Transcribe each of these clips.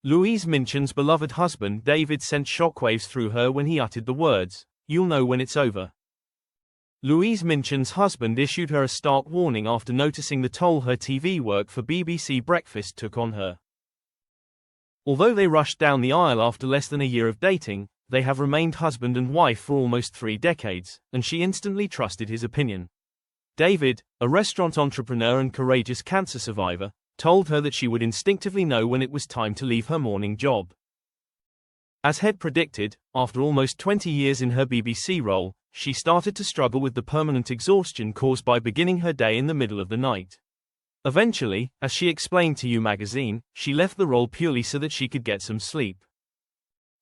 Louise Minchin's beloved husband David sent shockwaves through her when he uttered the words, "You'll know when it's over." Louise Minchin's husband issued her a stark warning after noticing the toll her TV work for BBC Breakfast took on her. Although they rushed down the aisle after less than a year of dating, they have remained husband and wife for almost 3 decades, and she instantly trusted his opinion. David, a restaurant entrepreneur and courageous cancer survivor, told her that she would instinctively know when it was time to leave her morning job. As had predicted, after almost 20 years in her BBC role, she started to struggle with the permanent exhaustion caused by beginning her day in the middle of the night. Eventually, as she explained to You magazine, she left the role purely so that she could get some sleep.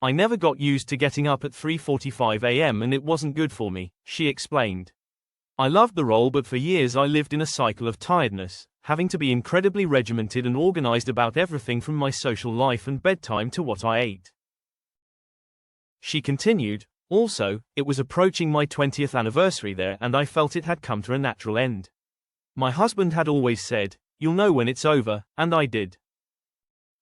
"I never got used to getting up at 3:45 a.m. and it wasn't good for me," she explained. "I loved the role, but for years I lived in a cycle of tiredness, having to be incredibly regimented and organized about everything from my social life and bedtime to what I ate." She continued, "Also, it was approaching my 20th anniversary there and I felt it had come to a natural end. My husband had always said, 'You'll know when it's over,' and I did."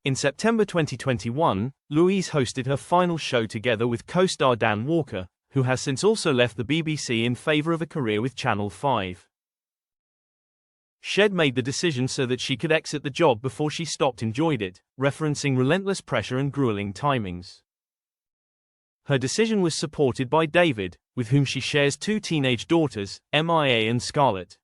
In September 2021, Louise hosted her final show together with co-star Dan Walker, who has since also left the BBC in favor of a career with Channel 5. Shed made the decision so that she could exit the job before she stopped enjoyed it, referencing relentless pressure and grueling timings. Her decision was supported by David, with whom she shares 2 teenage daughters, Mia and Scarlett.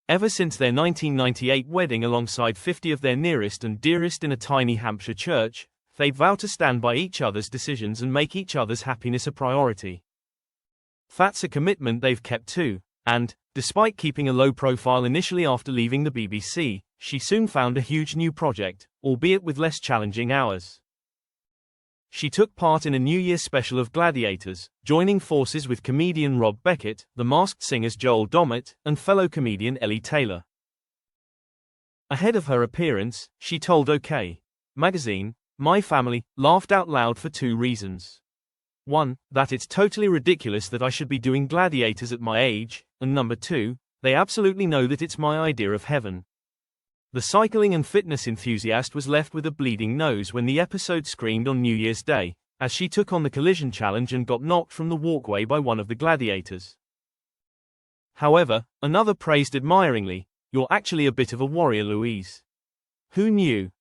Ever since their 1998 wedding alongside 50 of their nearest and dearest in a tiny Hampshire church, they vow to stand by each other's decisions and make each other's happiness a priority. That's a commitment they've kept too, and, despite keeping a low profile initially after leaving the BBC, she soon found a huge new project, albeit with less challenging hours. She took part in a New Year's special of Gladiators, joining forces with comedian Rob Beckett, The Masked Singer's Joel Dommett, and fellow comedian Ellie Taylor. Ahead of her appearance, she told OK! Magazine, "My family laughed out loud for 2 reasons. 1, that it's totally ridiculous that I should be doing Gladiators at my age, and number 2, they absolutely know that it's my idea of heaven." The cycling and fitness enthusiast was left with a bleeding nose when the episode screened on New Year's Day, as she took on the collision challenge and got knocked from the walkway by one of the gladiators. However, another praised admiringly, "You're actually a bit of a warrior, Louise. Who knew?"